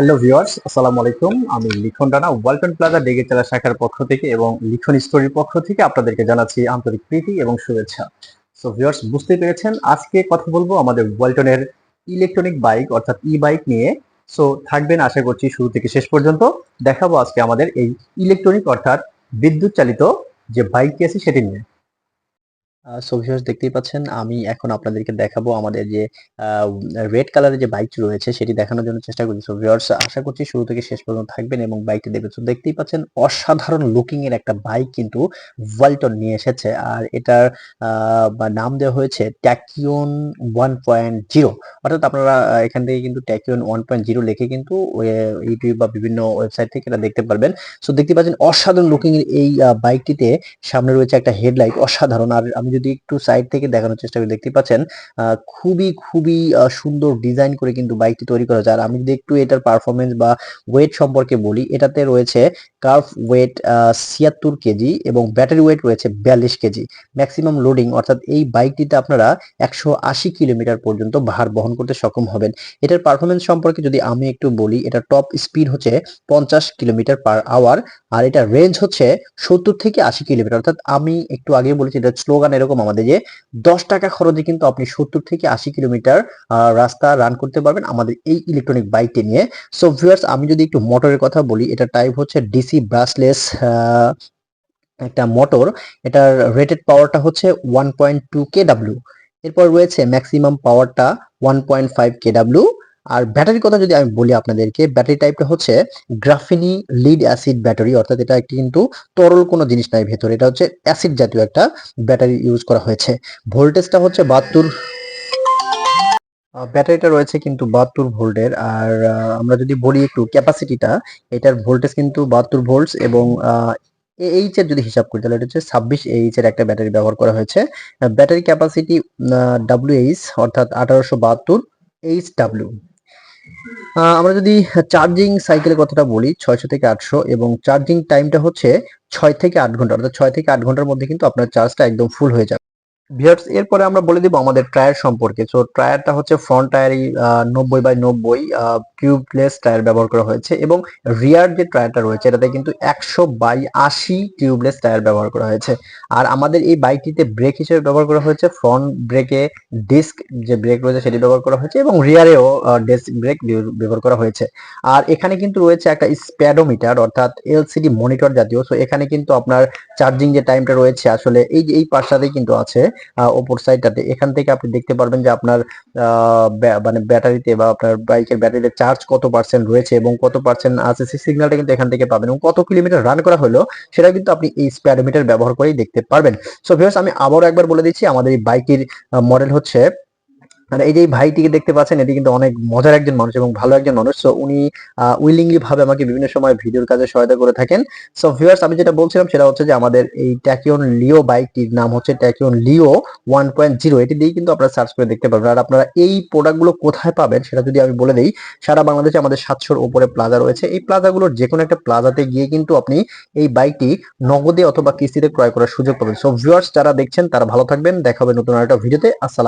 Hello viewers, আসসালামু আলাইকুম। আমি লিখন রানা ওয়ালটন প্লাজা ডেগেচালা শাখার পক্ষ থেকে এবং লিখন স্টোরির পক্ষ থেকে আপনাদেরকে জানাচ্ছি আন্তরিক প্রীতি এবং শুভেচ্ছা। সো ভিউয়ার্স, বুঝতে পেরেছেন আজকে কথা বলবো আমাদের ওয়ালটনের ইলেকট্রনিক বাইক অর্থাৎ ই বাইক নিয়ে। সো থাকবেন আশা করছি শুরু থেকে শেষ পর্যন্ত। দেখাবো আজকে আমাদের এই ইলেকট্রনিক অর্থাৎ বিদ্যুৎ চালিত যে বাইকটি আছে সেটি নিয়ে। সো ভিউয়ার্স, দেখতেই পাচ্ছেন আমি এখন আপনাদেরকে দেখাবো আমাদের যে রেড কালারের যে বাইকটি রয়েছে সেটি দেখানোর জন্য চেষ্টা করছি। সো ভিউয়ার্স, আশা করছি শুরু থেকে শেষ পর্যন্ত থাকবেন এবং বাইকটি দেখবেন। সো দেখতেই পাচ্ছেন অসাধারণ লুকিং এর একটা বাইক কিন্তু ওয়ালটন নিয়ে এসেছে, আর এটার নাম দেওয়া হয়েছে ট্যাকিয়ন 1.0। অর্থাৎ আপনারা এখান থেকে কিন্তু ট্যাকিয়ন 1.0 লিখে কিন্তু ইউটিউব বা বিভিন্ন ওয়েবসাইট থেকে এটা দেখতে পারবেন। সো দেখতে পাচ্ছেন অসাধারণ লুকিং এর এই বাইকটিতে সামনে রয়েছে একটা হেডলাইট অসাধারণ। আর আমি যদি একটু সাইড থেকে দেখানোর চেষ্টা করি, দেখতে পাচ্ছেন খুবই সুন্দর ডিজাইন করে কিন্তু বাইকটি তৈরি করা যায়। আর আমি যদি একটু এটার পারফরমেন্স বা ওয়েট সম্পর্কে বলি, এটাতে রয়েছে কার্ভ ওয়েট 76 কেজি এবং ব্যাটারি ওয়েট রয়েছে 42 কেজি। ম্যাক্সিমাম লোডিং অর্থাৎ এই বাইকটিতে আপনারা 180 কিলোমিটার পর্যন্ত ভার বহন করতে সক্ষম হবেন। এটার পারফরমেন্স সম্পর্কে যদি আমি একটু বলি, এটা টপ স্পিড হচ্ছে 50 কিলোমিটার পার আওয়ার, আর এটা রেঞ্জ হচ্ছে 70 থেকে 80 কিলোমিটার। অর্থাৎ আমি একটু আগে বলেছি এটা স্লোগান এরকম আমাদের যে 10 টাকা খরচে কিন্তু আপনি 70 থেকে 80 কিলোমিটার রাস্তা রান করতে পারবেন আমাদের এই ইলেকট্রনিক বাইকটি নিয়ে। সো ভিউয়ার্স, আমি যদি একটু মোটরের কথা বলি, এটা টাইপ হচ্ছে ডিসি ব্রাশলেস একটা মোটর। এটার রেটেড পাওয়ারটা হচ্ছে 1.2 কেডব্লিউ। এরপর রয়েছে ম্যাক্সিমাম পাওয়ারটা 1.5 কেডব্লিউ। আর ব্যাটারির কথা যদি আমি বলি আপনাদেরকে, ব্যাটারি টাইপটা হচ্ছে গ্রাফিনি লিড অ্যাসিড ব্যাটারি। অর্থাৎ এটা একটি কিন্তু তরল কোনো জিনিস নাই ভেতরে, এটা হচ্ছে অ্যাসিড জাতীয় একটা ব্যাটারি ইউজ করা হয়েছে। ভোল্টেজটা হচ্ছে 72, ব্যাটারিটা রয়েছে কিন্তু 72 ভোল্টের। আর আমরা যদি বলি একটু ক্যাপাসিটিটা, এটার ভোল্টেজ কিন্তু 72 ভোল্টস এবং এইচ এর যদি হিসাব করি তাহলে এটা হচ্ছে 26 এইচ এর একটা ব্যাটারি ব্যবহার করা হয়েছে। ব্যাটারি ক্যাপাসিটি ডব্লিউএইচ অর্থাৎ 1872 এইচডব্লিউ। আমরা যদি চার্জিং সাইকেলের কথাটা বলি 600 থেকে 800 এবং চার্জিং টাইমটা হচ্ছে 6 থেকে 8 ঘন্টা। অর্থাৎ 6 থেকে 8 ঘন্টার মধ্যে কিন্তু আপনার চার্জটা একদম ফুল হয়ে যাবে। ভিউয়ার্স, এরপরে আমরা বলে দিব আমাদের টায়ার সম্পর্কে। সো টায়ারটা হচ্ছে ফ্রন্ট টায়ারই 90/90 টিউবলেস টায়ার ব্যবহার করা হয়েছে এবং রিয়ার যে টায়ারটা রয়েছে এটাতে কিন্তু 100/80 টিউবলেস টায়ার ব্যবহার করা হয়েছে। আর আমাদের এই বাইকটিতে ব্রেক হিসেবে ব্যবহার করা হয়েছে ফ্রন্ট ব্রেকে ডিস্ক যে ব্রেক রয়েছে সেটি ব্যবহার করা হয়েছে এবং রিয়ারেও ডিস্ক ব্রেক ব্যবহার করা হয়েছে। আর এখানে কিন্তু রয়েছে একটা স্প্যাডোমিটার অর্থাৎ এলসিডি মনিটর জাতীয়। সো এখানে কিন্তু আপনার চার্জিং যে টাইমটা রয়েছে আসলে এই যে এই পাশটাতেই কিন্তু আছে ওপর সাইডটাতে। এখান থেকে আপনি দেখতে পারবেন যে আপনার মানে ব্যাটারিতে বা আপনার বাইকের ব্যাটারিতে চার্জ কত পার্সেন্ট রয়েছে এবং কত পার্সেন্ট আছে সেই সিগন্যালটা কিন্তু এখান থেকে পাবেন এবং কত কিলোমিটার রান করা হলো সেটা কিন্তু আপনি এই স্পিডোমিটার ব্যবহার করেই দেখতে পারবেন। সো ভিউয়ার্স, আমি আবারও একবার বলে দিচ্ছি আমাদের এই বাইকের মডেল হচ্ছে, মানে এই যে এই ভাইটিকে দেখতে পাচ্ছেন এটি কিন্তু অনেক মজার একজন মানুষ এবং ভালো একজন মানুষ। সো উনি উইলিংলি ভাবে আমাকে বিভিন্ন সময় ভিডিওর কাজে সহায়তা করে থাকেন। সো ভিউয়ার্স, আমি যেটা বলছিলাম সেটা হচ্ছে যে আমাদের এই ট্যাকিয়ন লিও বাইকটির নাম হচ্ছে ট্যাকিয়ন লিও 1.0। এটি দিয়ে কিন্তু আপনারা সার্চ করে দেখতে পারবেন। আর আপনারা এই প্রোডাক্টগুলো কোথায় পাবেন সেটা যদি আমি বলে দিই, সারা বাংলাদেশে আমাদের 700-র উপরে প্লাজা রয়েছে। এই প্লাজাগুলোর যে কোনো একটা প্লাজাতে গিয়ে কিন্তু আপনি এই বাইকটি নগদে অথবা কিস্তিতে ক্রয় করার সুযোগ পাবেন। সো ভিউয়ার্স, যারা দেখছেন তারা ভালো থাকবেন, দেখা হবে নতুন একটা ভিডিওতে। আসসালাম।